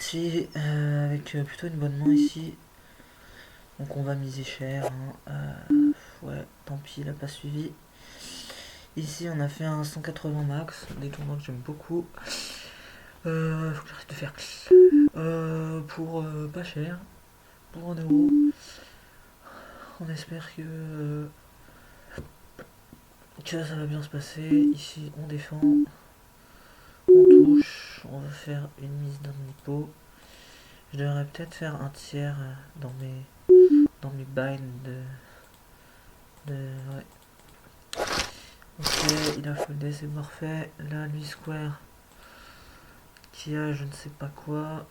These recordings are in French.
parti avec plutôt une bonne main ici. Donc on va miser cher. Ouais, tant pis, il a pas suivi. Ici on a fait un 180 max, des tournois que j'aime beaucoup. Faut que j'arrête de faire. Pour pas cher, pour 1 euro. On espère que ça va bien se passer. Ici on défend, on touche, on va faire une mise d'un demi-pot. Je devrais peut-être faire un tiers dans mes binds ouais. Ok, il a foldé, c'est parfait. Là, lui square qui a je ne sais pas quoi,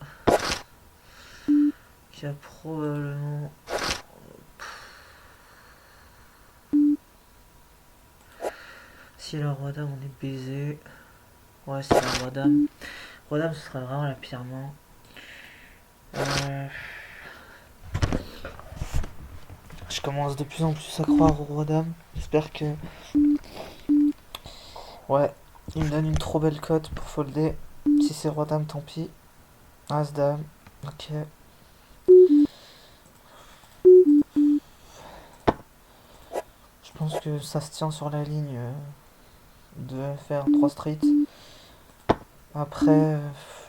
qui a probablement. Si elle a roi dame, on est baisé. Ouais, si elle a roi dame. Roi dame, ce serait vraiment la pire main. Je commence de plus en plus à croire au roi dame. J'espère que. Ouais, il me donne une trop belle cote pour folder. Si c'est roi dame, tant pis. As dame, ok. Je pense que ça se tient sur la ligne de faire 3 streets. Après,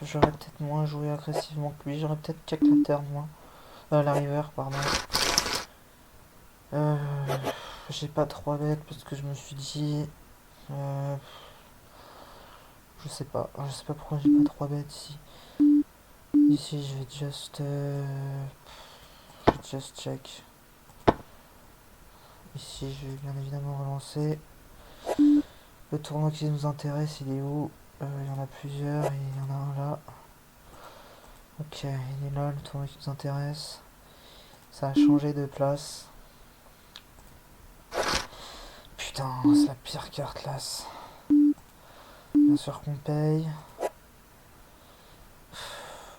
j'aurais peut-être moins joué agressivement que lui. J'aurais peut-être check la turn moins. La river, pardon. Euh, j'ai pas 3 bêtes parce que je me suis dit. euh, je sais pas. Je sais pas pourquoi j'ai pas 3 bêtes ici. Ici, je vais just check. Ici, je vais bien évidemment relancer. Le tournoi qui nous intéresse, il est où? Il y en a plusieurs et il y en a un là. Ok, il est là, le tournoi qui nous intéresse. Ça a changé de place. Putain, c'est la pire carte là. Bien sûr qu'on paye.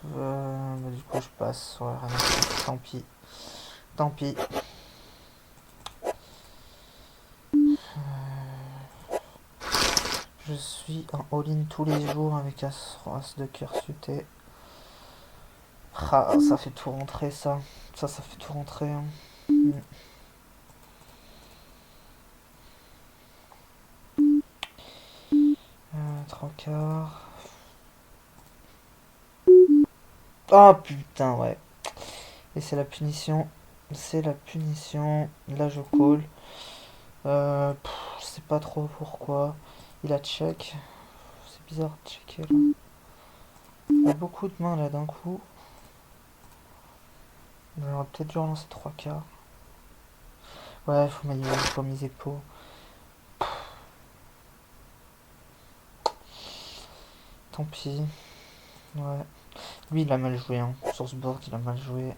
Bah, du coup, je passe. Ouais, rien à foutre. Tant pis. Tant pis. Je suis en all-in tous les jours avec As de cœur suité. Ah, ça fait tout rentrer ça. Ça fait tout rentrer. Hein. 3 quarts. Oh putain, ouais. Et c'est la punition. C'est la punition. Là, je call. Je sais pas trop pourquoi. Il a check. C'est bizarre de checker là. Il y a beaucoup de mains là d'un coup. J'aurais peut-être dû relancer 3 quarts. Ouais, faut miser pot. Tant pis. Ouais. Lui, il a mal joué. Hein. Sur ce board, il a mal joué.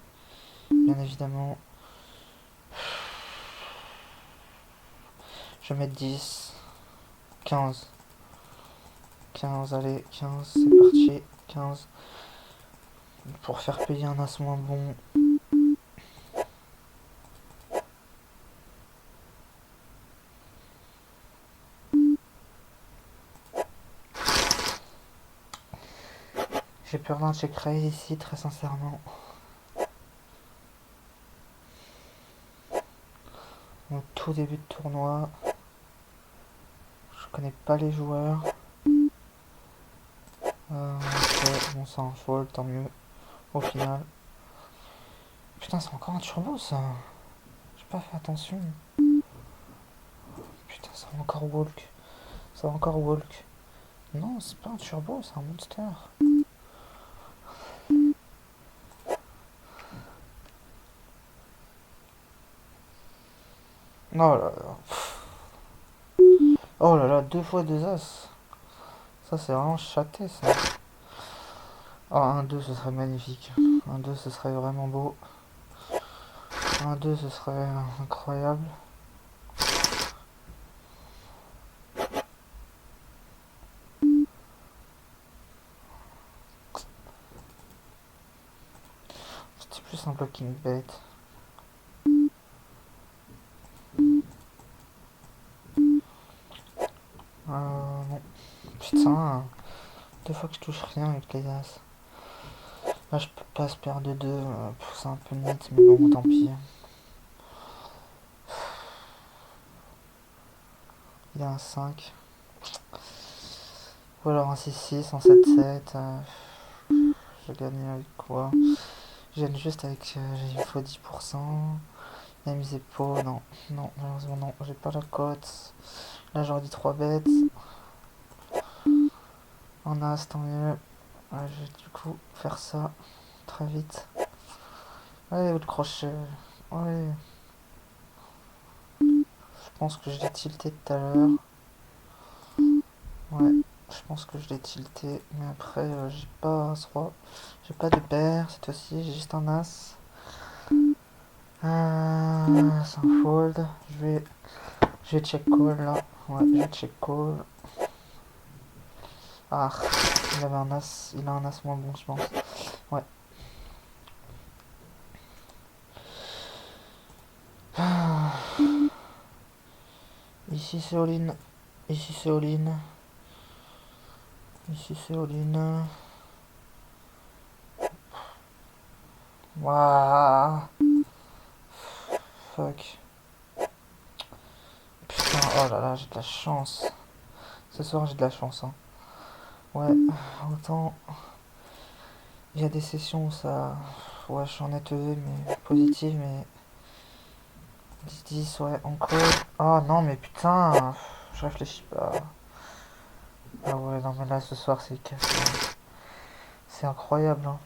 Bien évidemment. Je vais mettre 10. 15. 15, allez. 15, c'est parti. 15. Pour faire payer un as moins bon. J'ai peur d'un check raise ici, très sincèrement. Au tout début de tournoi. Je connais pas les joueurs. Ok, bon, c'est un fold, tant mieux. Au final. Putain, c'est encore un turbo ça. J'ai pas fait attention. Putain, ça va encore walk. Ça va encore walk. Non, c'est pas un turbo, c'est un monster. Oh là là. Oh là là, 2 fois 2 as. Ça, c'est vraiment chaté ça. Oh, un 2 ce serait magnifique. Un 2 ce serait vraiment beau. Un 2 ce serait incroyable. C'était plus un blocking bet. Non. Putain. 2 fois que je touche rien avec les as. Là, je peux pas se perdre de 2. C'est un peu net, mais bon, tant pis. Il y a un 5. Ou alors un 6-6, un 7-7. Je gagne avec quoi? Je gagne juste avec. Il faut 10%. Il a misé pot, non. Non, malheureusement, non. J'ai pas la cote. Là, j'aurais dit 3 bêtes. En as, tant mieux. Ouais, je vais du coup faire ça très vite. Ouais, le crochet. Ouais. Je pense que je l'ai tilté tout à l'heure. Ouais, je pense que je l'ai tilté. Mais après, j'ai pas as-roi. J'ai pas de paire cette fois-ci, j'ai juste un as. C'est un fold. Je vais check call là. Ouais, je vais check call. Ah, il avait un as. Il a un as moins bon, je pense. Ouais. Ici c'est all-in. Ici c'est all-in. Ici c'est all-in. Waouh. Fuck. Putain, oh là là, j'ai de la chance. Ce soir j'ai de la chance. Hein. Ouais, autant. Il y a des sessions où ça. Ouais, je suis en net EV, mais positive, mais. 10-10, ouais, encore. Oh non, mais putain. Je réfléchis pas. Ah ouais, non, mais là ce soir c'est cassé. C'est incroyable. Hein.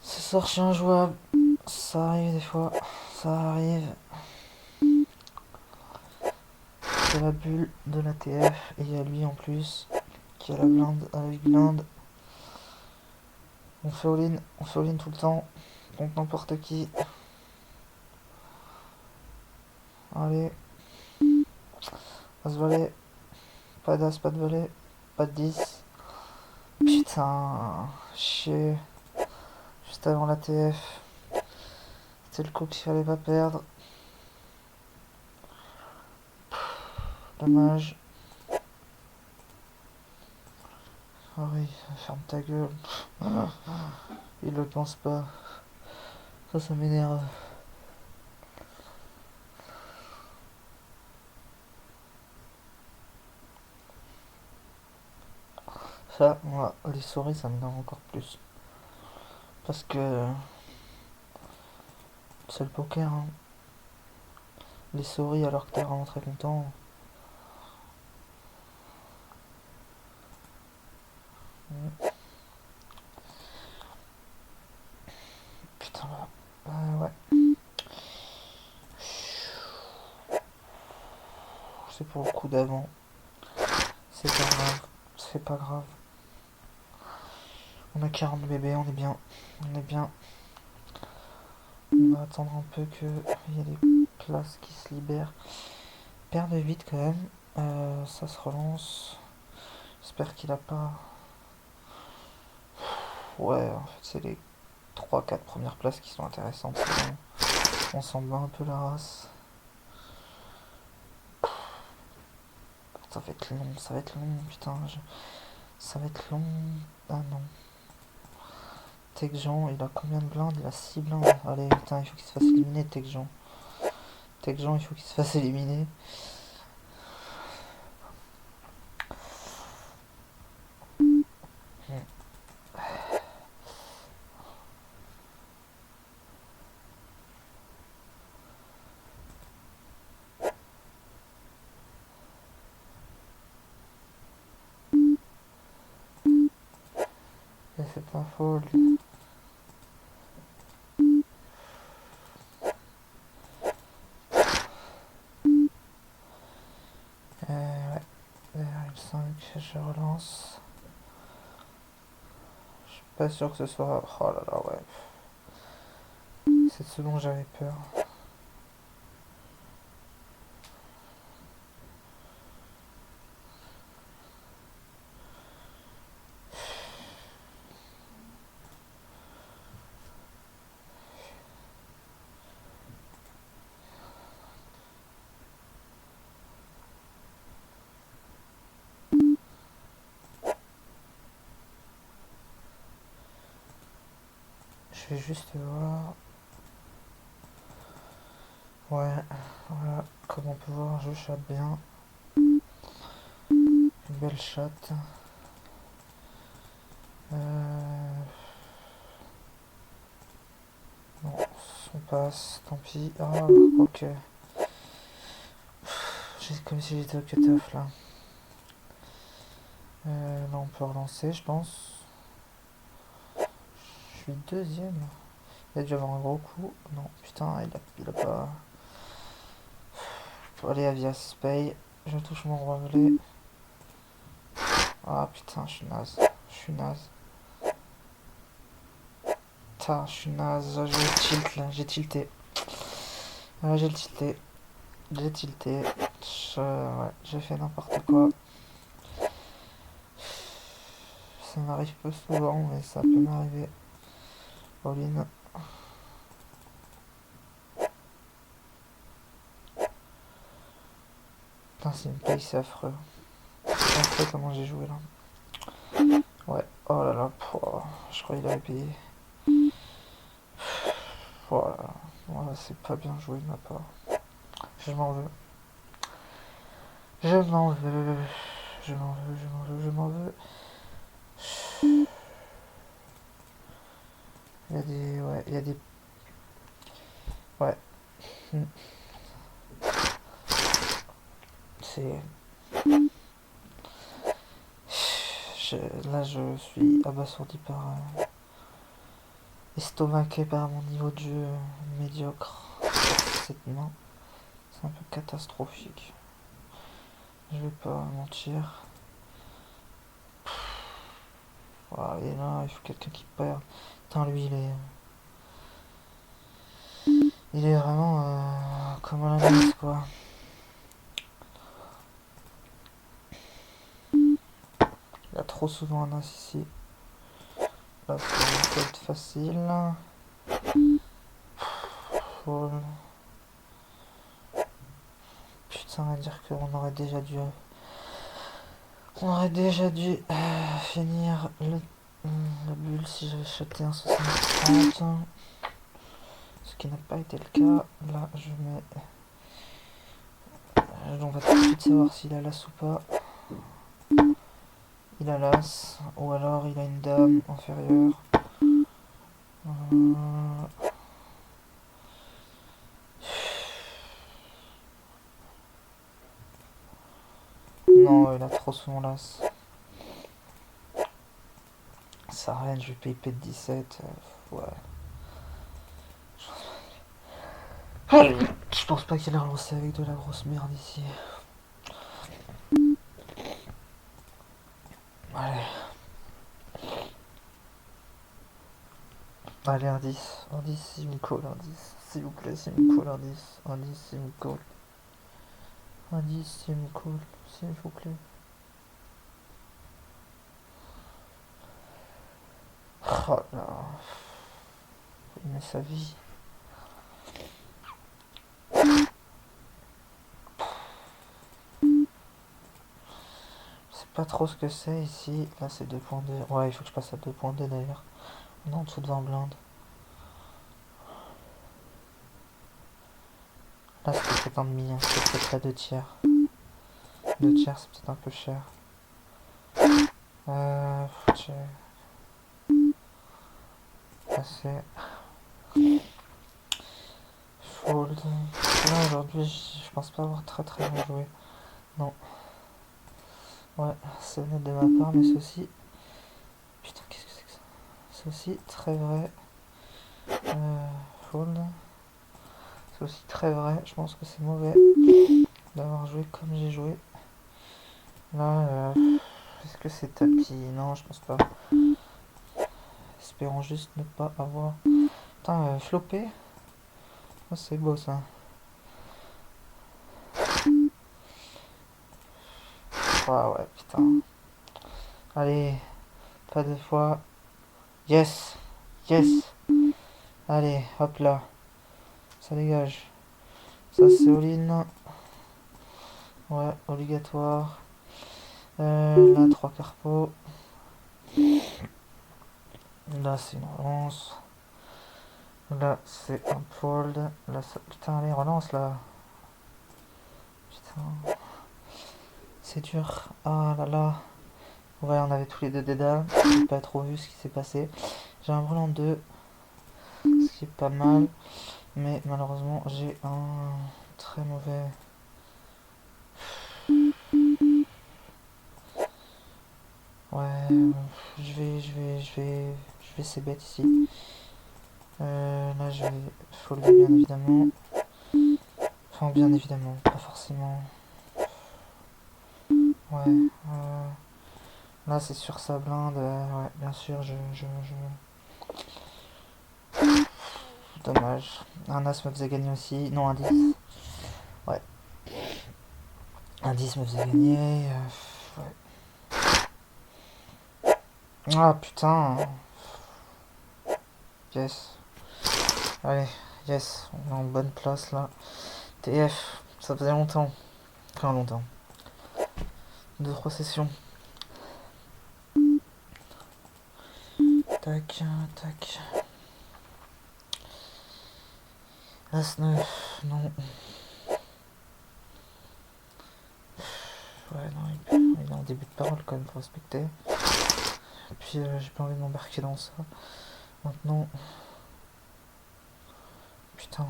Ce soir je suis injouable. Ça arrive des fois. Ça arrive. C'est la bulle de la TF. Et il y a lui en plus. Qui a la blinde avec blinde. On fait all-in tout le temps. Contre n'importe qui. Allez. As-valet. Pas d'as, pas de valet. Pas de 10. Putain. Chier. Juste avant la TF. C'était le coup qu'il fallait pas perdre. Dommage. Ah oui, ferme ta gueule. Il le pense pas. Ça m'énerve. Ça, moi, les souris, ça m'énerve encore plus. Parce que c'est le poker, hein. Les souris, alors que t'es vraiment très content. Putain, là. Ouais. C'est pour le coup d'avant. C'est pas grave. C'est pas grave. On a 40 bébés, on est bien. On est bien. On va attendre un peu qu'il y ait des places qui se libèrent. Paire de 8 quand même. Ça se relance. J'espère qu'il a pas. Ouais, en fait, c'est les 3-4 premières places qui sont intéressantes. On s'en bat un peu la race. Ça va être long, ça va être long, putain. Ça va être long. Ah non. Tech Jean, il a combien de blindes? Il a 6 blindes. Allez, putain, il faut qu'il se fasse éliminer, Tech Jean. Tech Jean, il faut qu'il se fasse éliminer. Et c'est pas faux, lui. Ouais, 0,5, je relance. Je suis pas sûr que ce soit. Oh là là, ouais. C'est ce dont j'avais peur. Je vais juste voir. Ouais, voilà, comme on peut voir, je chatte bien. Une belle chatte. Non, on passe, tant pis. Ah, ok. Comme si j'étais au cut-off là. Là, on peut relancer, je pense. Je suis deuxième. Il a dû avoir un gros coup. Non, putain, il a pas. Faut aller à Via Spay. Je touche mon relais. Ah putain, je suis naze. Je suis naze. Putain, je suis naze. J'ai tilt là, j'ai tilté. Ah, j'ai tilté. J'ai tilté. Ouais, j'ai fait n'importe quoi. Ça m'arrive peu souvent, mais ça peut m'arriver. Pauline. Putain, c'est une paye, c'est affreux. C'est affreux comment j'ai joué là. Ouais, oh là là, je crois qu'il avait payé. Voilà, voilà, c'est pas bien joué de ma part. Je m'en veux. Je m'en veux. Je m'en veux, je m'en veux, je m'en veux. Il y a des... Ouais, il y a des... Ouais. C'est... Là, je suis abasourdi par... estomaqué par mon niveau de jeu médiocre. Cette main, c'est un peu catastrophique. Je vais pas mentir. Voilà, et là, il faut quelqu'un qui perd. Putain, lui, il est vraiment comme à la mise, quoi. Il y a trop souvent un as ici. Là, c'est une faute facile. Faut... Putain, on va dire qu'on aurait déjà dû... On aurait déjà dû finir la bulle si j'avais shoté un 60-30. Ce qui n'a pas été le cas. Là, je mets... On va tout de suite savoir s'il a l'as ou pas. Il a l'as, ou alors il a une dame inférieure. Non, il a trop souvent l'as. Ça rien, je vais payer P17. Ouais. Je pense pas qu'il a relancé avec de la grosse merde ici. Allez. Allez, indice. Indice, s'il me colle, indice. S'il vous plaît, s'il me colle, indice. Indice, s'il me colle. Indice, s'il me colle. S'il vous plaît. Oh là. Il met sa vie. Je sais pas trop ce que c'est ici. Là, c'est 2.2. Ouais, il faut que je passe à 2.2 d'ailleurs. On est en dessous de 20 blindes. Là, c'est peut-être un demi. Hein. C'est peut-être pas 2 tiers. 2 tiers, c'est peut-être un peu cher. Passer. Fold. Là, aujourd'hui, je pense pas avoir très très bien joué. Non. Ouais, c'est honnête de ma part, mais c'est aussi... Putain, qu'est-ce que c'est que ça? C'est aussi très vrai. Fold. C'est aussi très vrai. Je pense que c'est mauvais d'avoir joué comme j'ai joué. Là, est-ce que c'est tapis? Non, je pense pas. Espérons juste ne pas avoir... Putain, flopé. Oh, c'est beau ça. Ah ouais, putain. Allez, pas deux fois. Yes, yes. Allez, hop là. Ça dégage. Ça c'est all-in. Ouais, obligatoire. Là, 3 carpos. Là, c'est une relance. Là, c'est un fold. Là, ça... Putain, allez, relance là. Putain. C'est dur. Ah là là. Ouais, on avait tous les deux des dames. J'ai pas trop vu ce qui s'est passé. J'ai un brûlant 2, ce qui est pas mal. Mais malheureusement, j'ai un très mauvais. Ouais, je vais c'est bête ici. Là, je vais folder bien évidemment. Enfin, bien évidemment, pas forcément. Ouais, là, c'est sur sa blinde. Ouais, bien sûr, Dommage. Un as me faisait gagner aussi. Non, un 10. Ouais. Un 10 me faisait gagner. Ouais. Ah putain. Yes. Allez, yes. On est en bonne place là. TF. Ça faisait longtemps. Enfin longtemps. 2-3 sessions. Tac, tac. As 9. Non. Ouais, non, il est en début de parole quand même, faut respecter. Et puis j'ai pas envie de m'embarquer dans ça. Maintenant. Putain.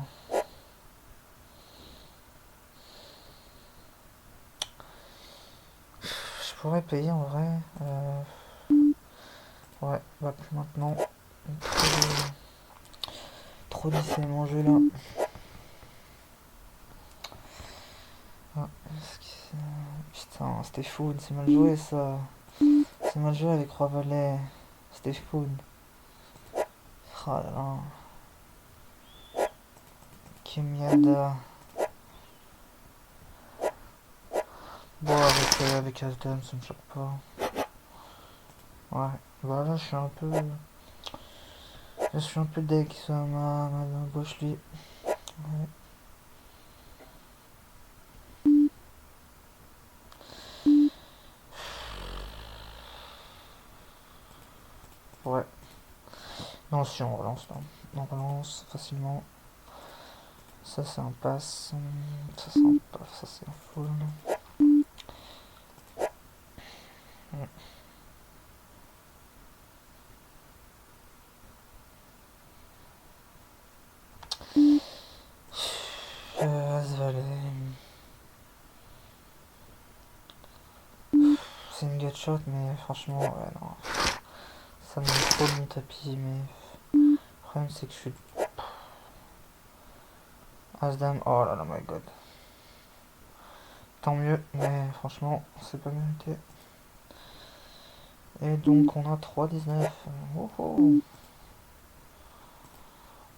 Je pourrais payer en vrai. Ouais, bah plus maintenant. Trop lycée mon jeu là. Ah, putain, c'était fou, c'est mal joué ça. C'est mal joué avec Roi Valet. C'était fou. Oh là là. Kimiada. Bon, avec Asdam, ça me choque pas. Ouais, bah là, je suis un peu deck sur ma gauche, lui. Ouais. Ouais. Non, si on relance là. On relance facilement. Ça, c'est un pass. Ça, c'est un pass. Ça, c'est un full. Ouais. As-Valet. C'est une gutshot, mais franchement, ouais, non. Ça me met trop de mon tapis, mais le problème, c'est que je suis As-Dame. Oh là là, my god. Tant mieux, mais franchement, c'est pas mérité. Et donc, on a 3-19. Oh oh.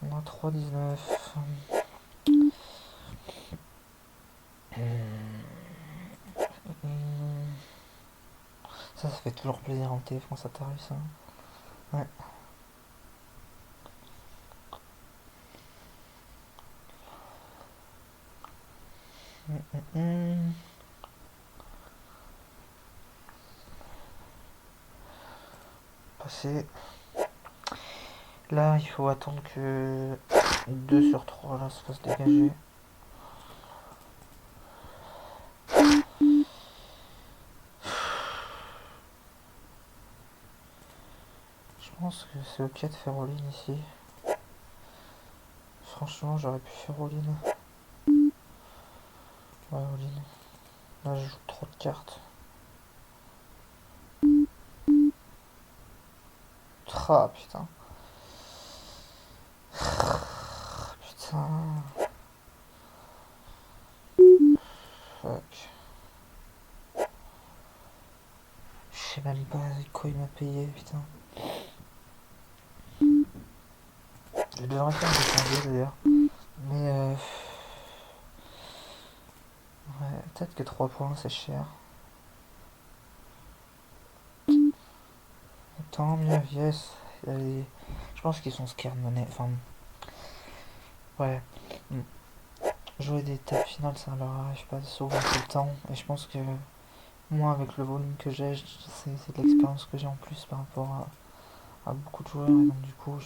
On a 3-19. Ça fait toujours plaisir en TF quand ça t'arrive, ça. Ouais. Passer. Là, il faut attendre que 2 sur 3 là se fasse dégager. Je pense que c'est ok de faire all-in ici. Franchement, j'aurais pu faire all-in. Ouais, all-in. Là, je joue trop de cartes. Ah, putain. Putain. Fuck. Je sais même pas quoi il m'a payé, putain. Je devrais faire des changer d'ailleurs. Mais ouais, peut-être que 3 points c'est cher. Tant mieux, yes. Je pense qu'ils sont scared money. Enfin, ouais. Jouer des tables finales, ça leur arrive pas souvent tout le temps. Et je pense que moi, avec le volume que j'ai, c'est de l'expérience que j'ai en plus par rapport à beaucoup de joueurs. Et donc, du coup,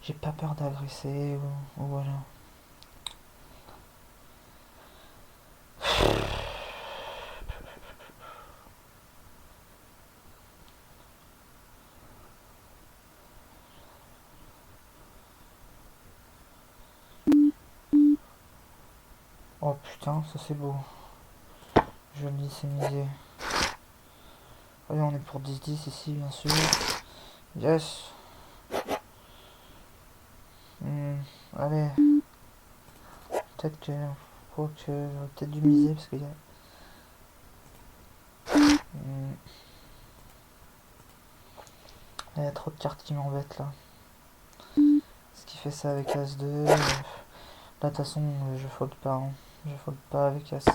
J'ai pas peur d'agresser, ou voilà. Oh putain, ça c'est beau. Je le dis, c'est misé. Allez, on est pour 10-10 ici, bien sûr. Yes. Allez. Peut-être que... Quoique, j'aurais peut-être dû miser, parce qu'il y a... il y a trop de cartes qui m'embêtent, là. Ce qui fait ça avec As-2. Là, de toute façon, je fold pas. Hein. Je fold pas avec As.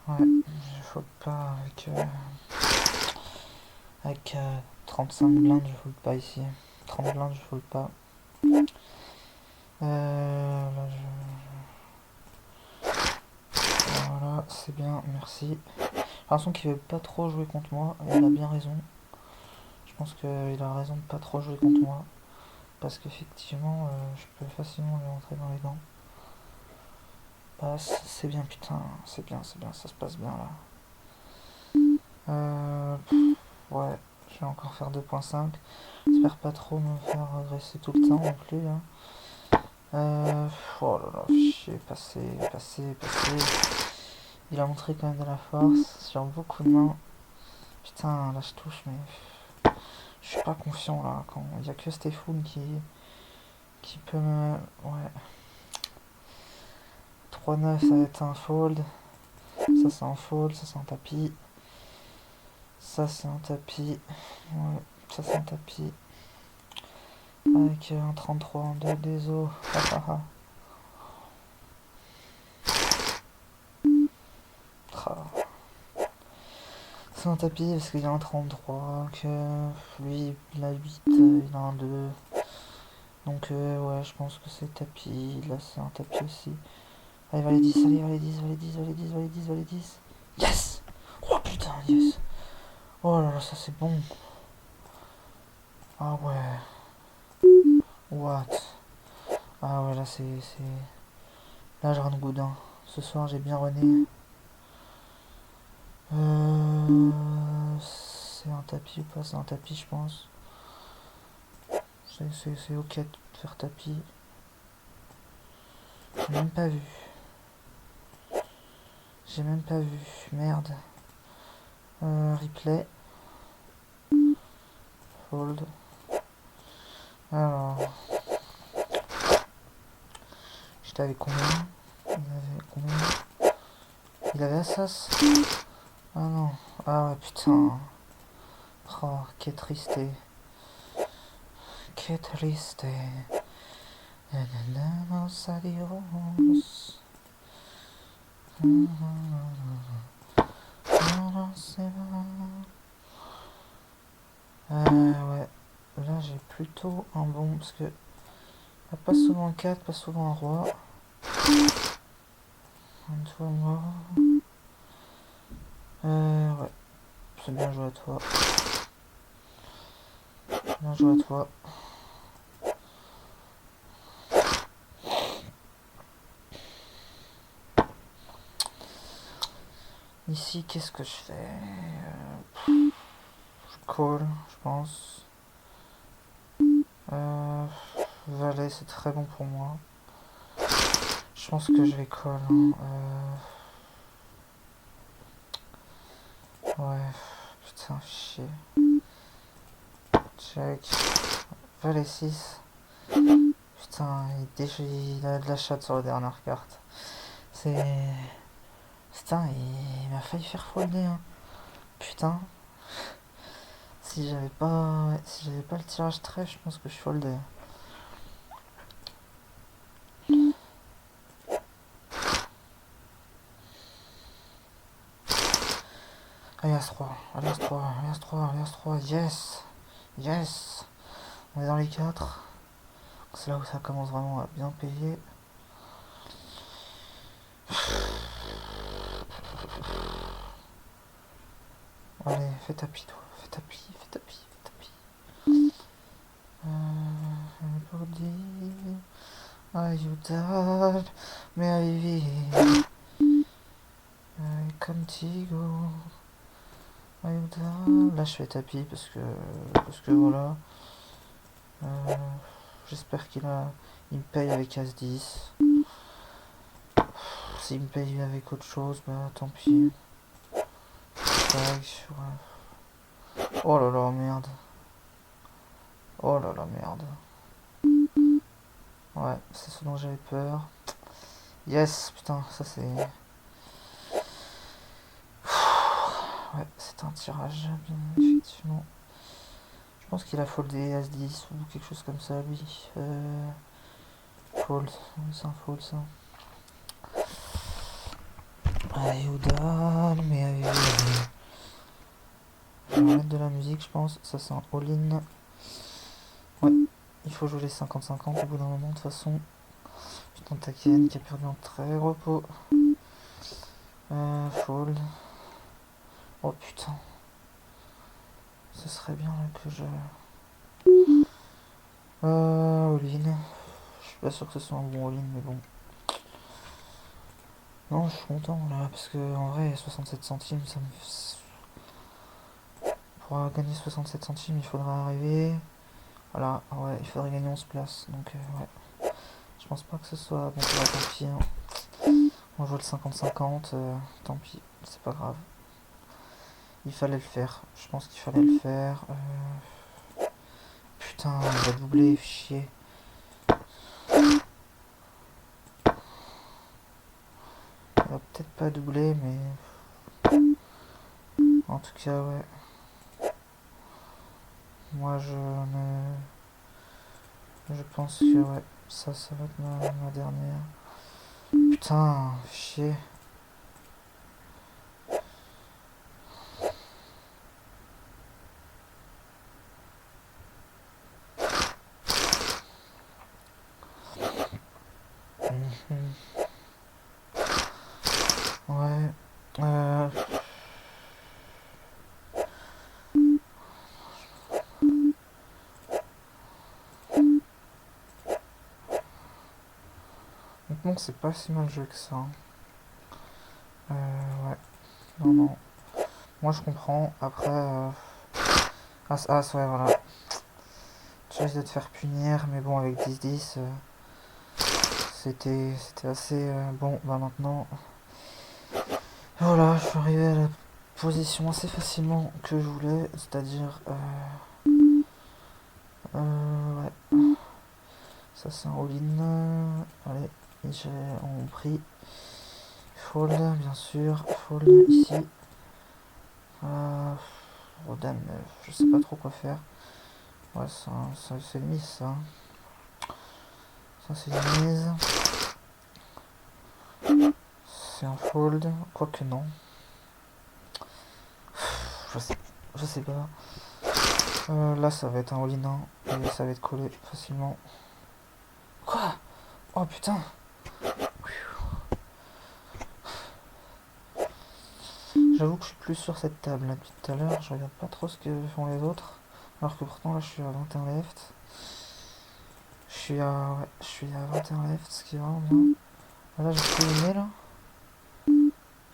Ouais, je fold pas avec 35 blindes, je fold pas ici. 30 blindes, je fold pas. Là, voilà, c'est bien, merci. J'ai l'impression qu'il veut pas trop jouer contre moi, et il a bien raison. Je pense qu'il a raison de pas trop jouer contre moi. Parce qu'effectivement, je peux facilement lui rentrer dans les dents. Bah, c'est bien, putain, c'est bien, ça se passe bien là. Ouais, je vais encore faire 2.5. J'espère pas trop me faire agresser tout le temps non plus. Hein. Oh là là, chier, passer. Il a montré quand même de la force sur beaucoup de mains. Putain, là je touche, mais je suis pas confiant là. Quand il y a que Stéphane qui peut me. Ouais. 3-9, ça va être un fold. Ça c'est un fold, ça c'est un tapis. Ça c'est un tapis. Ouais, ça c'est un tapis. Avec un 33 en 2 des os. C'est un tapis parce qu'il y a un 33, que lui il a 8, il a un 2. Donc ouais, je pense que c'est tapis. Là c'est un tapis aussi. Allez, va les 10, allez, va les 10, va les 10, va les 10, va les 10, va les 10. Yes! Oh putain, yes! Oh là là, ça c'est bon. Ah ouais. What? Ah ouais, là c'est... Là je run good. Hein. Ce soir j'ai bien runné. C'est un tapis ou pas? C'est un tapis, je pense. C'est ok de faire tapis. J'ai même pas vu. J'ai même pas vu. Merde. Replay. Fold. Alors. J'étais avec combien? Il avait combien? Il avait Assas? Ah non. Ah ouais, putain. Oh, que triste. Que triste. Nos adios. Ouais. Là, j'ai plutôt un bon. Parce que. Pas souvent un 4, pas souvent un roi. Un tour mort. Ouais. C'est bien joué à toi. Bien joué à toi. Ici, qu'est-ce que je fais? Je call, je pense. Valet, c'est très bon pour moi. Je pense que je vais call. Hein. Ouais, putain, chier. Check. Valet 6. Putain, il a de la chatte sur la dernière carte. C'est... Putain, il m'a failli faire folder. Hein. Putain. Si j'avais pas... le tirage trèfle, je pense que je foldais. Allez, As-3, allez, As-3, allez, As-3, allez, As-3, yes! Yes! On est dans les 4. C'est là où ça commence vraiment à bien payer. Allez, fais tapis, toi. Fais tapis, fais tapis, fais tapis. Are you dead? Mais arriver contigo. Are you dead? Là je fais tapis parce que voilà. J'espère il me paye avec As-10. S'il me paye avec autre chose, bah tant pis. Tac, ouais. Oh là là, merde. Oh là là, merde. Ouais, c'est ce dont j'avais peur. Yes, putain, ça c'est... Ouais, c'est un tirage, bien effectivement. Je pense qu'il a foldé As-10 ou quelque chose comme ça, lui. Fold, c'est un fold ça. Ayuda, mais je vais mettre de la musique, je pense. Ça c'est un all-in. Ouais, il faut jouer les 50-50 au bout d'un moment, de toute façon. Putain, Taken qui a perdu en très repos. Fold. Oh putain. Ce serait bien là que je... all-in. Je suis pas sûr que ce soit un bon all-in, mais bon. Non, je suis content là, parce que en vrai, 67 centimes, ça me... Pour gagner 67 centimes, il faudra arriver... Voilà, ouais, il faudrait gagner 11 places, donc ouais. Je pense pas que ce soit... Bon, tant pis, hein. On joue le 50-50, tant pis, c'est pas grave. Il fallait le faire, je pense qu'il fallait le faire. Putain, il va doubler, chier. Il va peut-être pas doubler, mais... En tout cas, ouais. Moi, je pense que, ouais, ça va être ma dernière. Putain, chier. Ouais. Honnêtement, c'est pas si mal joué que ça. Ouais. Non, non. Moi, je comprends. Après... As, ouais, voilà. Tu risques de te faire punir, mais bon, avec 10-10... C'était assez bon. Bah maintenant, voilà, je suis arrivé à la position assez facilement que je voulais, c'est-à-dire ouais, ça c'est un all-in. Allez, on prie fold, bien sûr, fold ici. Oh dame, je sais pas trop quoi faire. Ouais, c'est une mise ça. Ça c'est une mise. C'est un fold, quoique non. Je sais pas. Là ça va être un all-in et ça va être collé facilement. Quoi? Oh putain! J'avoue que je suis plus sur cette table là depuis tout à l'heure, je regarde pas trop ce que font les autres. Alors que pourtant là je suis à 21 left. Je suis à 21 left, ce qui est vraiment bien. Là je suis éliminé là.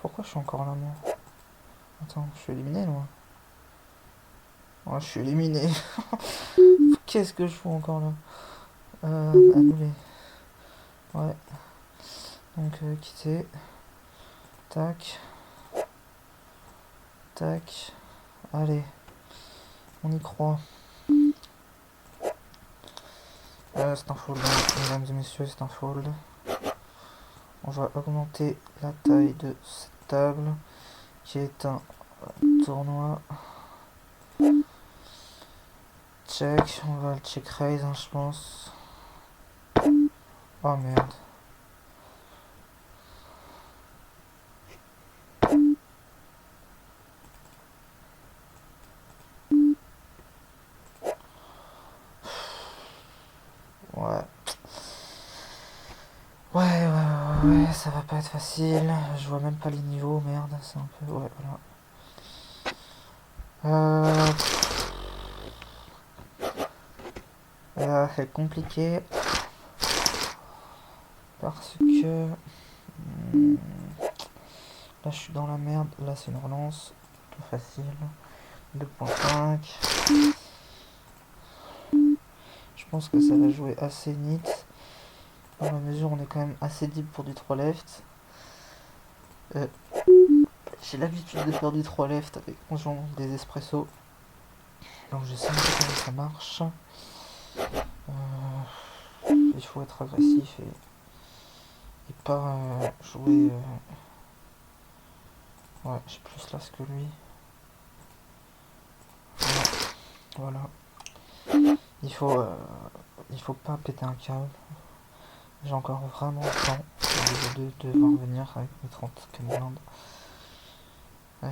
Pourquoi je suis encore là moi? Attends, je suis éliminé moi. Ouais, je suis éliminé. Qu'est-ce que je fous encore là? Annuler. Ouais. Donc quitter. Tac. Tac. Allez. On y croit. C'est un fold, hein. Mesdames et messieurs, c'est un fold. On va augmenter la taille de cette table qui est un tournoi. Check, on va le check raise, hein, je pense. Oh merde. Ouais. Ouais, ça va pas être facile. Je vois même pas les niveaux, merde, c'est un peu... Ouais, voilà. va être compliqué. Parce que... là, je suis dans la merde. Là, c'est une relance. Tout facile. 2.5. Je pense que ça va jouer assez neat. Dans la mesure où on est quand même assez deep pour du 3 left. J'ai l'habitude de faire du 3 left avec mon genre des espressos. Donc je sais un peu comment ça marche. Il faut être agressif et pas jouer... ouais, j'ai plus l'as que lui. Voilà. Il faut pas péter un câble. J'ai encore vraiment le temps de devoir venir avec mes 34 blindes. Ouais.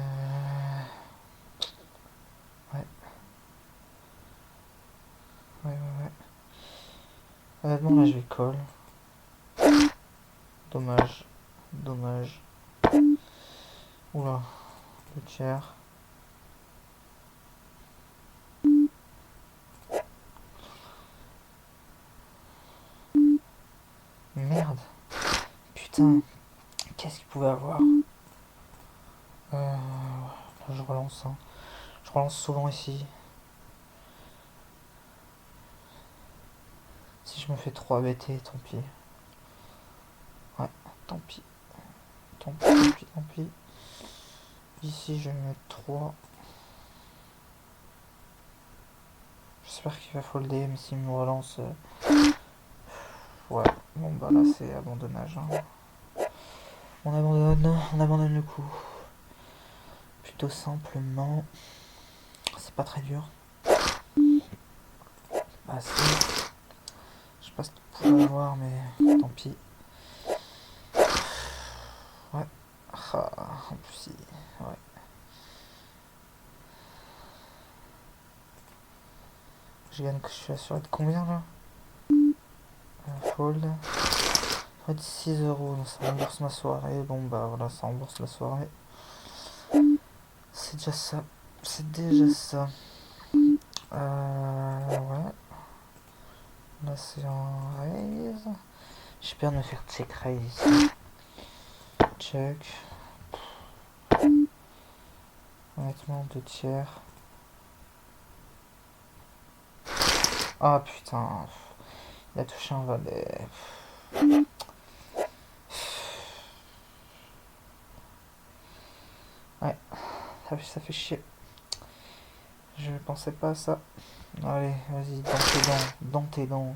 Ouais. Honnêtement, là, je vais call. Dommage. Oula. Le tiers. Merde. Putain. Qu'est-ce qu'il pouvait avoir? Là, je relance. Hein. Je relance souvent ici. Si je me fais 3 BT, tant pis. Ouais, tant pis. Tant pis. Ici, je vais mettre 3. J'espère qu'il va folder, mais s'il me relance... ouais, bon bah là c'est abandonnage. Hein. On abandonne le coup. Plutôt simplement. C'est pas très dur. Bah si. Je sais pas ce qu'il pouvait avoir, mais tant pis. Ouais. Ah, en plus, ouais. Je suis assuré de combien là? Fold. Ouais, 6 euros, donc ça rembourse ma soirée. Bon bah voilà, ça rembourse la soirée. C'est déjà ça. Ouais. Là c'est un raise. J'ai peur de me faire check raise ici. Check. Honnêtement, 2 tiers. Ah putain. Il a touché un valet. Ouais, ça fait chier. Je pensais pas à ça. Allez, vas-y, dans tes dents.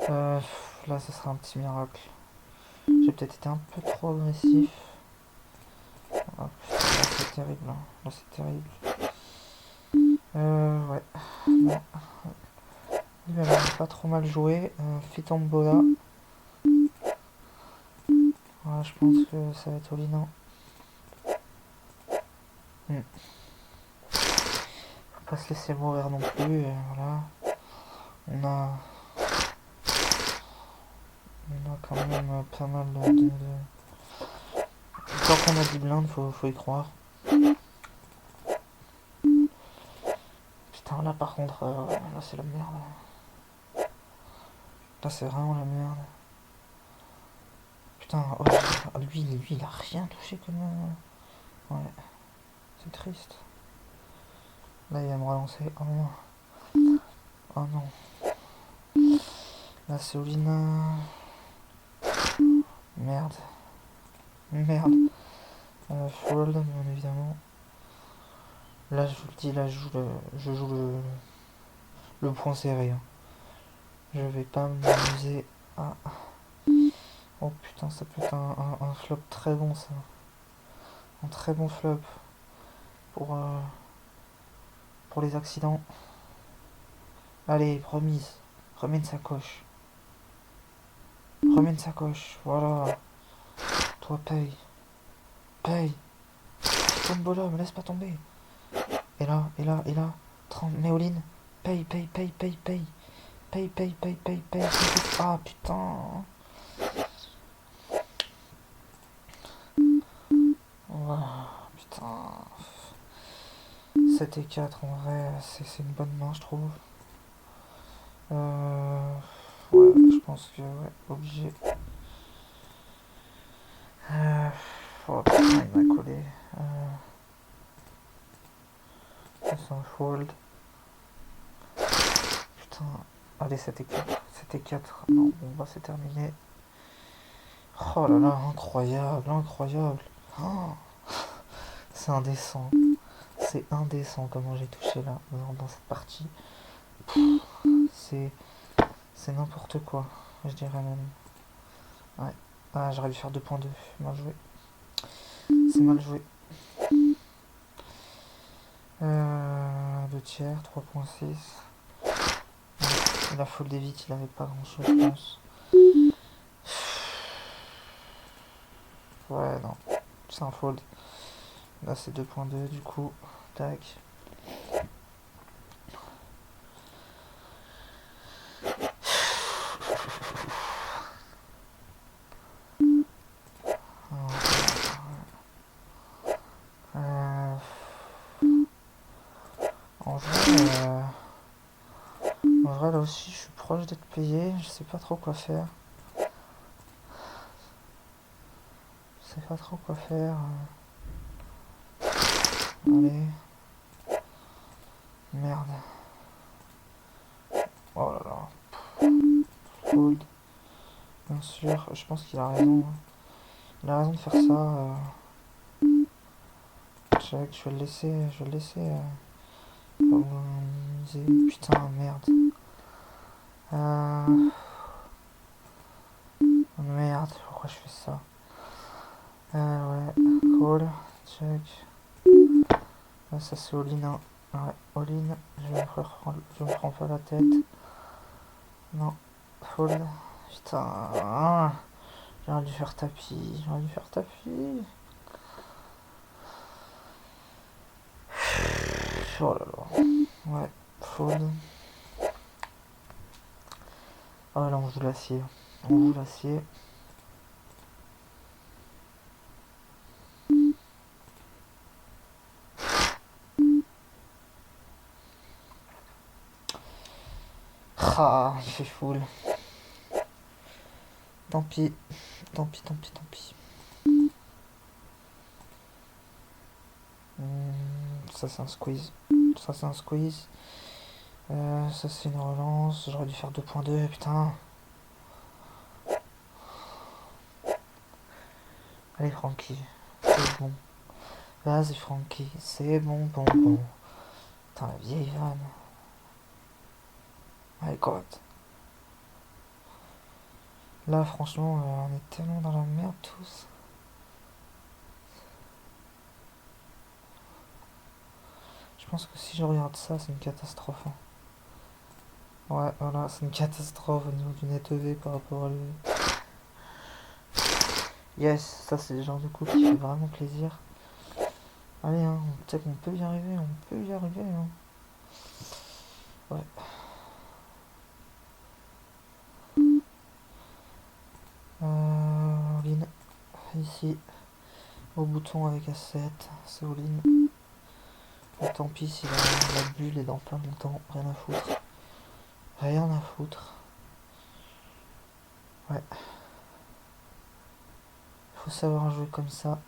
Là, ce sera un petit miracle. J'ai peut-être été un peu trop agressif. Ah, putain, là, c'est terrible. Là, c'est terrible. Ouais. Non. Il va pas trop mal joué. Fitambola. Voilà, je pense que ça va être all-in. Faut pas se laisser mourir non plus. Voilà. On a quand même pas mal de... Quand on a 10 blindes, faut y croire. Putain, là par contre, là c'est la merde. Là c'est vraiment la merde. Putain, oh, lui il a rien touché comme... ouais, c'est triste. Là il va me relancer. Oh non. Oh non. Là c'est Olina. Merde. Fold, bien évidemment. Là je vous le dis, là je joue le point serré. Hein. Je vais pas m'amuser à... oh putain, ça peut être un flop très bon ça. Un très bon flop pour les accidents. Allez, remise. Remets une sacoche. Voilà. Toi, paye. Tombola, me laisse pas tomber. Et là. 30 Néoline. Paye. Ah putain. Oh, putain. 7 et 4 en vrai, c'est une bonne main je trouve. Ouais, je pense que, ouais, obligé. Oh putain, il m'a collé. C'est un fold. Putain. Allez, c'était 4. C'était 4. Non, bon, bah c'est terminé. Oh là là, incroyable, incroyable. Oh, c'est indécent. C'est indécent comment j'ai touché là, dans cette partie. C'est c'est n'importe quoi, je dirais même. Ouais. Ah, j'aurais dû faire 2.2. Mal joué. C'est mal joué. 2 tiers, 3.6. Ouais, il a foldé vite, il avait pas grand chose, je pense. Ouais, non. C'est un fold. Là, c'est 2.2 du coup. Tac. Euh, en vrai, en vrai, là aussi, je suis proche d'être payé. Je sais pas trop quoi faire. Je sais pas trop quoi faire. Allez. Merde. Oh là là. Fold. Bien sûr. Je pense qu'il a raison. Il a raison de faire ça. Check. Je vais le laisser. Je vais le laisser. Putain, merde. Merde. Pourquoi je fais ça? Ouais. Call. Check. Là, ça c'est all-in. Hein. Ouais, all-in. Je me prends pas la tête. Non. Fold. Putain. J'aurais dû faire tapis. J'aurais dû faire tapis. Oh là là. Ouais. Fold. Oh là, on joue l'acier. On joue l'acier. Ah, il fait full. Tant pis. Tant pis, tant pis, tant pis. Ça c'est un squeeze. Ça c'est un squeeze. Ça c'est une relance. J'aurais dû faire 2.2, putain. Allez Francky. C'est bon. Vas-y Francky. C'est bon, bon, bon. Putain, la vieille vanne. Allez, correct. Là franchement, on est tellement dans la merde tous. Je pense que si je regarde ça, c'est une catastrophe. Hein. Ouais, voilà, c'est une catastrophe au niveau du net EV par rapport à lui. Yes, ça c'est le genre de coup qui fait vraiment plaisir. Allez, hein, peut-être qu'on peut y arriver, on peut y arriver. Hein. Ouais. All-in, ici, au bouton avec A7, c'est all-in. Et tant pis si la bulle est dans pas longtemps, rien à foutre. Rien à foutre. Ouais. Faut savoir jouer comme ça,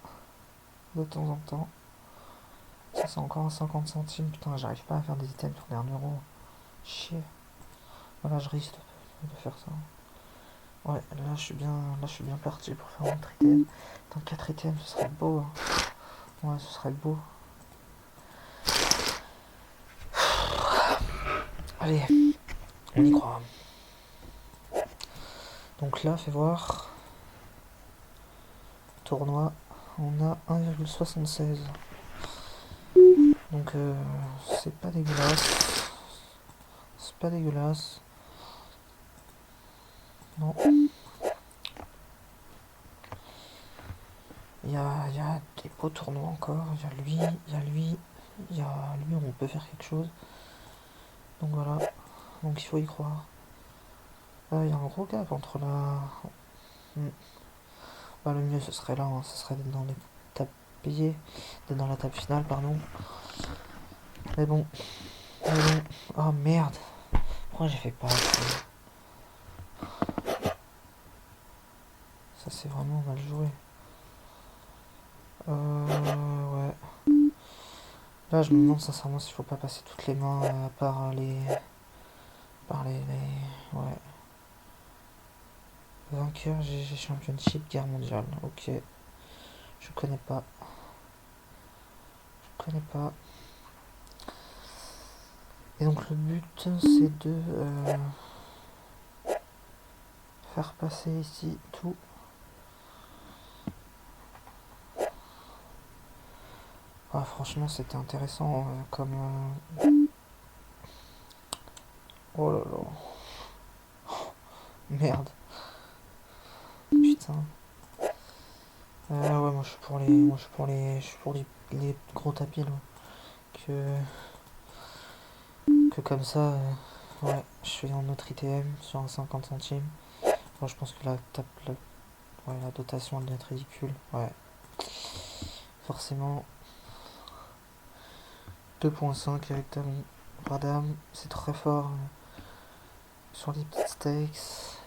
de temps en temps. Ça c'est encore un 50 centimes, putain, j'arrive pas à faire des items sur des 1 euro. Chier. Voilà, je risque de faire ça. Ouais, là je suis bien parti pour faire mon item. Dans 4 items, ce serait beau. Hein. Ouais, ce serait beau. Allez, on y croit. Donc là, fais voir. Tournoi, on a 1,76. Donc c'est pas dégueulasse. C'est pas dégueulasse. Non. Il y a des beaux tournois encore. Il y a lui, il y a lui, il y a lui où on peut faire quelque chose. Donc voilà. Donc il faut y croire. Il y a un gros gap entre la... Bah, le mieux ce serait là, hein. Ce serait d'être dans les tables payées. D'être dans la table finale, pardon. Mais bon. Oh merde. Pourquoi j'ai fait pas ça? Ça c'est vraiment mal joué. Ouais. Là je me demande sincèrement s'il faut pas passer toutes les mains par les... Ouais. Vainqueur GG Championship Guerre mondiale. Ok. Je connais pas. Je connais pas. Et donc le but c'est de faire passer ici tout. Ah, franchement c'était intéressant comme... Oh là là. Merde. Putain. Ouais, moi je suis pour les... Moi je suis pour les... Je suis pour les gros tapis là. Que comme ça... ouais, je suis en autre ITM sur un 50 centimes. Bon, je pense que ouais, la dotation elle doit être ridicule. Ouais. Forcément. 2.5 avec talon. Radam, c'est très fort sur les petites stakes.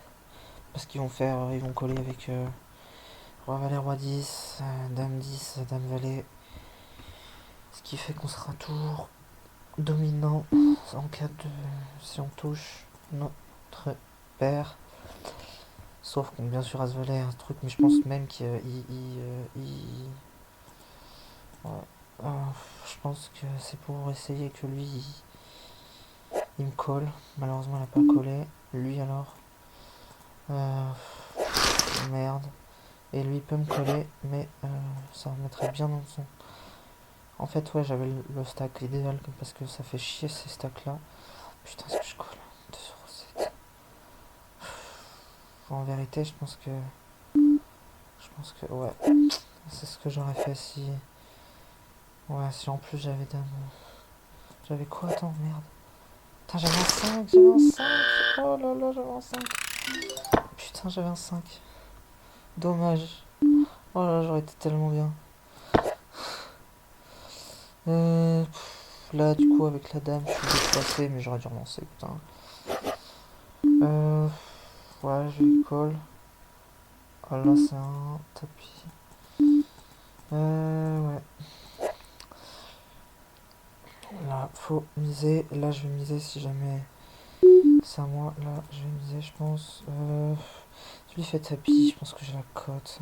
Parce qu'ils vont faire. Ils vont coller avec Roi Valet, Roi 10, Dame 10, Dame Valet. Ce qui fait qu'on sera toujours dominant en cas de. Si on touche notre paire. Sauf qu'on bien sûr As-Valet un truc, mais je pense même qu'il ouais. Je pense que c'est pour essayer que lui il me colle. Malheureusement il a pas collé. Lui alors. Merde. Et lui il peut me coller, mais ça remettrait bien dans son. En fait ouais j'avais le stack idéal parce que ça fait chier ces stacks là. Putain est-ce que je colle 2 sur 7. En vérité je pense que. Ouais. C'est ce que j'aurais fait si. Ouais si en plus j'avais dame. J'avais quoi? Attends merde. Putain j'avais un 5, j'avais un 5. Oh là là j'avais un 5. Putain j'avais un 5. Dommage. Oh là j'aurais été tellement bien. Là du coup avec la dame je suis déplacé mais j'aurais dû relancer putain. Ouais je vais call. Ah là c'est un tapis. Ouais. Là faut miser. Là je vais miser si jamais c'est à moi. Là je vais miser je pense. Je lui fais tapis, je pense que j'ai la cote.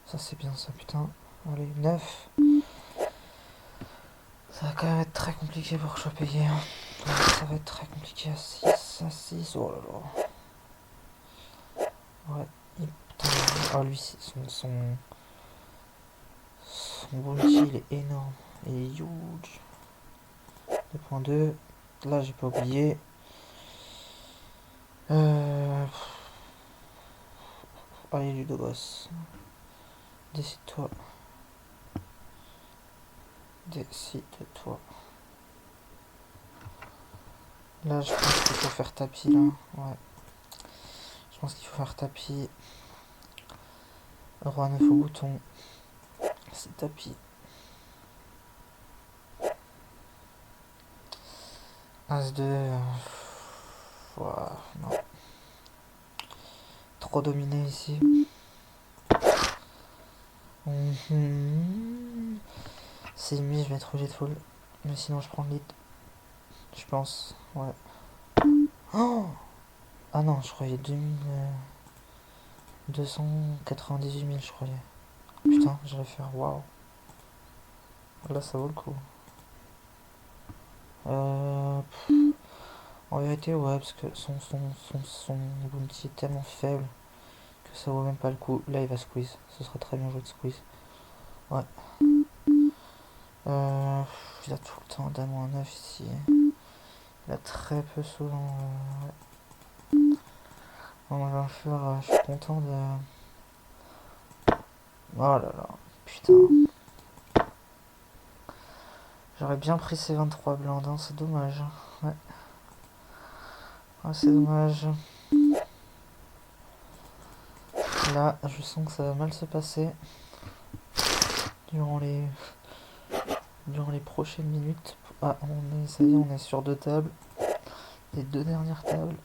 Ça c'est bien ça putain. Allez 9. Ça va quand même être très compliqué pour que je sois payé. Hein. Ça va être très compliqué à 6. À 6. Oh là là. Ouais. Putain. Oh lui son bounty il est énorme. Il est huge. 2.2. Là j'ai pas oublié. Allez Ludo boss. Décide-toi. Décide-toi. Là je pense qu'il faut faire tapis là. Ouais. Je pense qu'il faut faire tapis. Roi 9 au bouton. C'est tapis. As-2. Ouah, non. Trop dominé ici. C'est limite, je vais être obligé de fold. Mais sinon, je prends le lead. Je pense. Ouais. Oh ah non, je croyais 298 000, je croyais. Putain, j'allais faire waouh. Là, ça vaut le coup. En vérité, ouais, parce que son bounty est tellement faible que ça vaut même pas le coup. Là, il va squeeze. Ce serait très bien joué de squeeze. Ouais. Il a tout le temps dame en 9 ici. Il a très peu souvent. Bon, je suis content de. Oh là là, putain. J'aurais bien pris ces 23 blindes, hein, c'est dommage. Ouais. Ouais, c'est dommage. Là, je sens que ça va mal se passer. durant les, prochaines minutes. Ah, ça y est, on est sur 2 tables. Les 2 dernières tables.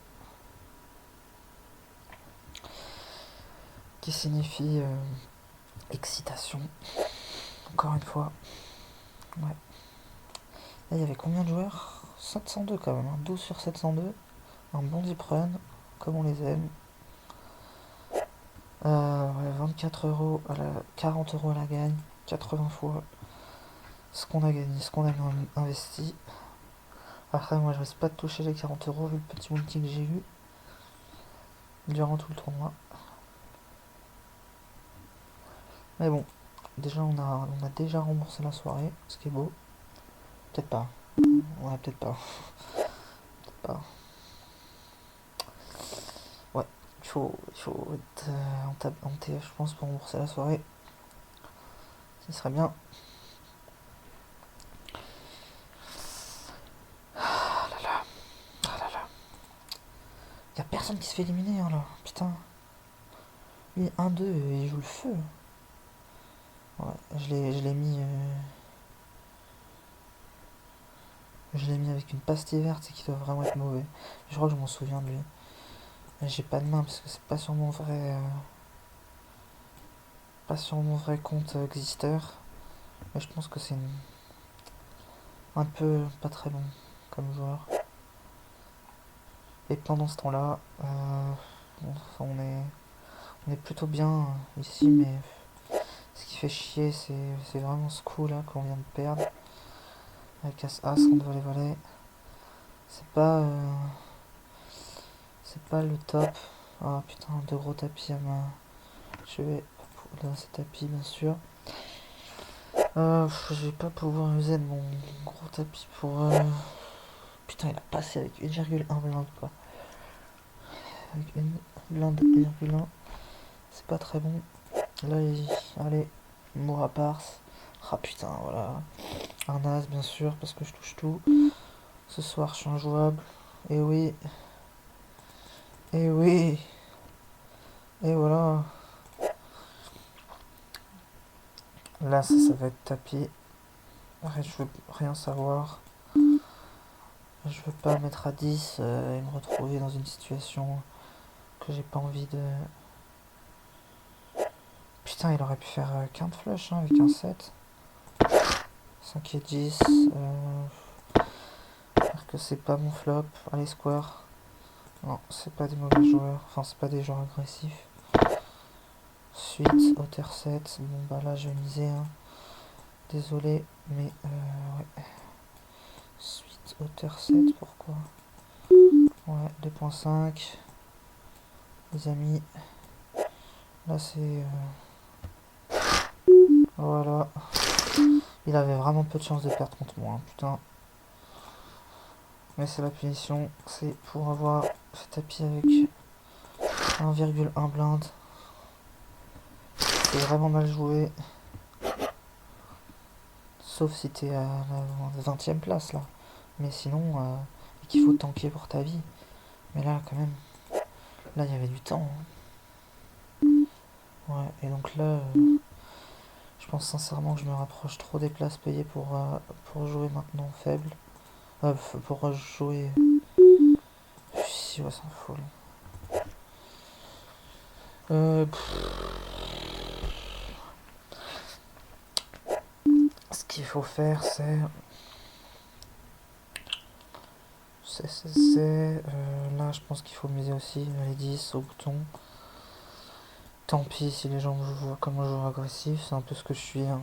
Qui signifie excitation. Encore une fois. Ouais. Là, il y avait combien de joueurs? 702 quand même, hein. 12 sur 702. Un bon deep run, comme on les aime. Ouais, 24 €, 40 € à la gagne. 80 fois ce qu'on a gagné, ce qu'on a investi. Après, moi, je risque pas de toucher les 40 € vu le petit multi que j'ai eu durant tout le tournoi. Mais bon, déjà, on a déjà remboursé la soirée, ce qui est beau. Peut-être pas. Ouais, peut-être pas. Peut-être pas. Ouais, il faut être en TF, je pense, pour rembourser la soirée. Ce serait bien. Ah là là. Ah là là. Y'a personne qui se fait éliminer, hein, là. Putain. Lui, 1-2, il joue le feu. Ouais, je l'ai mis... Je l'ai mis avec une pastille verte, c'est qu'il doit vraiment être mauvais. Je crois que je m'en souviens de lui. Mais j'ai pas de main parce que c'est pas sur mon vrai... pas sur mon vrai compte Exister. Mais je pense que c'est un peu pas très bon comme joueur. Et pendant ce temps-là, on est plutôt bien ici, mais ce qui fait chier, c'est vraiment ce coup là qu'on vient de perdre. Avec As-As contre Volley-Volley. C'est pas... c'est pas le top. Ah putain, 2 gros tapis à ma... Je vais lancer tapis bien sûr. Je vais pas pouvoir user de mon gros tapis pour... Putain, il a passé avec 1,1 blinde quoi. Avec une blinde 1,1. C'est pas très bon. Là, allez, Moura Pars. Ah putain, voilà. Un as bien sûr, parce que je touche tout. Ce soir, je suis injouable. Et oui. Et oui. Et voilà. Là, ça va être tapis. Arrête, je veux rien savoir. Je veux pas mettre à 10 et me retrouver dans une situation que j'ai pas envie de... Putain, il aurait pu faire quinte flush hein, avec un 7. 5 et 10. J'espère que c'est pas mon flop. Allez, square. Non, c'est pas des mauvais joueurs. Enfin, c'est pas des joueurs agressifs. Suite, hauteur 7. Bon, bah là, je vais miser. Hein. Désolé, mais ouais. Suite, hauteur 7, pourquoi? Ouais, 2.5. Les amis. Là, c'est... Voilà. Il avait vraiment peu de chance de perdre contre moi, hein, putain. Mais c'est la punition. C'est pour avoir fait tapis avec 1,1 blinde. C'est vraiment mal joué. Sauf si t'es à la 20ème place, là. Mais sinon, qu'il faut tanker pour ta vie. Mais là, quand même, là, il y avait du temps. Hein. Ouais, et donc là, je pense sincèrement que je me rapproche trop des places payées pour jouer maintenant faible. Pour jouer... Si, ouais, s'en fout. Ce qu'il faut faire, c'est... là, je pense qu'il faut miser aussi les 10 au bouton. Tant pis si les gens me voient comme un joueur agressif, c'est un peu ce que je suis. Hein.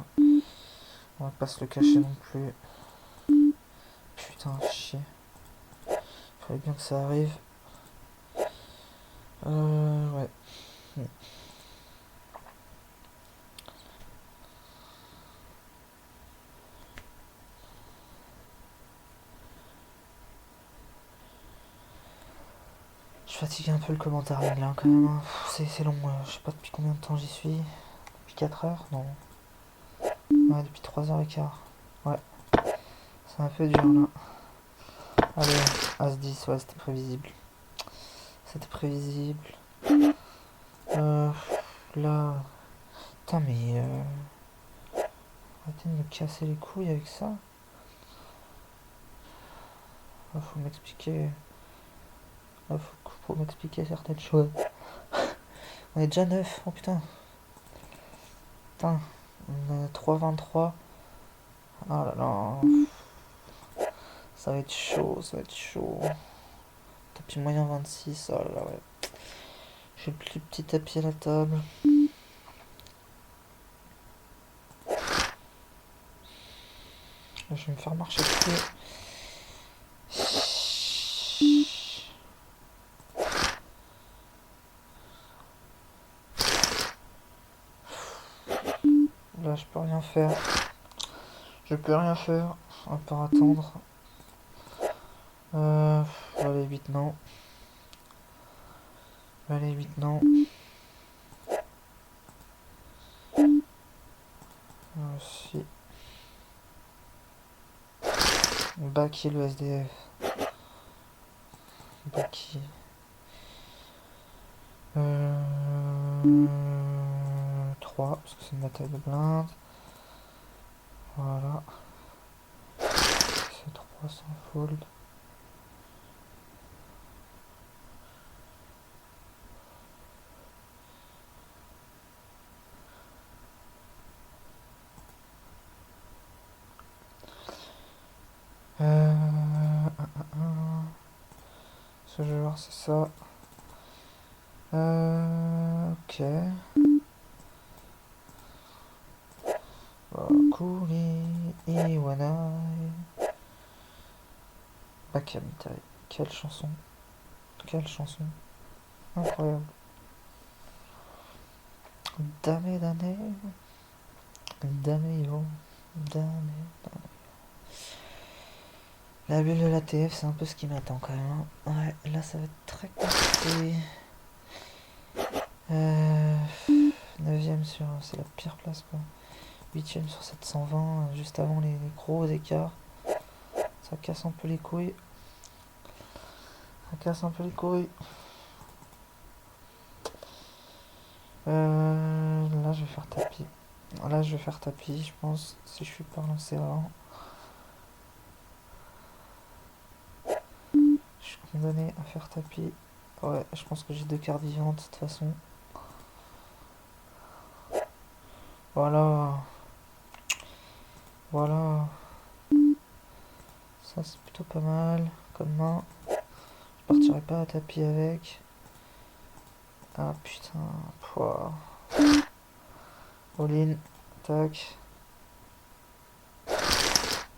On va pas se le cacher non plus. Putain, chier. Il fallait bien que ça arrive. Ouais. Je fatigue un peu le commentaire là quand même. Hein. C'est long, je sais pas depuis combien de temps j'y suis. Depuis 4 heures? Non. Ouais, depuis 3h15. Ouais. C'est un peu dur là. Allez, As-10, ouais, c'était prévisible. C'était prévisible. Là... Putain, mais... Arrêtez de me casser les couilles avec ça. Ah, faut m'expliquer. Ah, faut m'expliquer certaines choses. On est déjà 9, oh putain. Putain, on est 3,23. Oh là là. Ça va être chaud, ça va être chaud. Tapis moyen 26, oh là là, ouais. J'ai le plus petit tapis à la table. Je vais me faire marcher dessus. Là, je peux rien faire. Je peux rien faire à part attendre. Allez, 8 non. Allez, 8 non. Si. Baki le SDF. Baki. 3, parce que c'est une bataille de blinde. Voilà. C'est 3 sans fold. Ce que je vais voir, c'est ça. Ok. Bakuri Iwanai. Bakamitai. Quelle chanson. Quelle chanson. Incroyable. Dame dame. Dame yo. Dame. La bulle de l'ATF, c'est un peu ce qui m'attend quand même. Hein. Ouais, là ça va être très compliqué. 9ème sur... C'est la pire place quoi. 8ème sur 720, juste avant les gros écarts. Ça casse un peu les couilles. Ça casse un peu les couilles. Là je vais faire tapis. Là je vais faire tapis, je pense, si je suis pas relancé avant. Je suis condamné à faire tapis. Ouais, je pense que j'ai 2 cartes vivantes de toute façon. Voilà. Voilà. Ça c'est plutôt pas mal comme main. Je partirai pas à tapis avec. Ah putain. Pouah. All-in. Tac.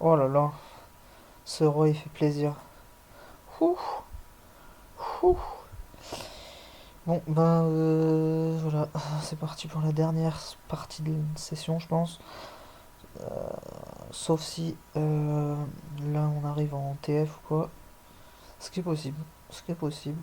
Oh là là. Ce roi il fait plaisir. Ouh. Ouh. Bon voilà. C'est parti pour la dernière partie de la session je pense. Sauf si là on arrive en TF ou quoi. Ce qui est possible. Ce qui est possible.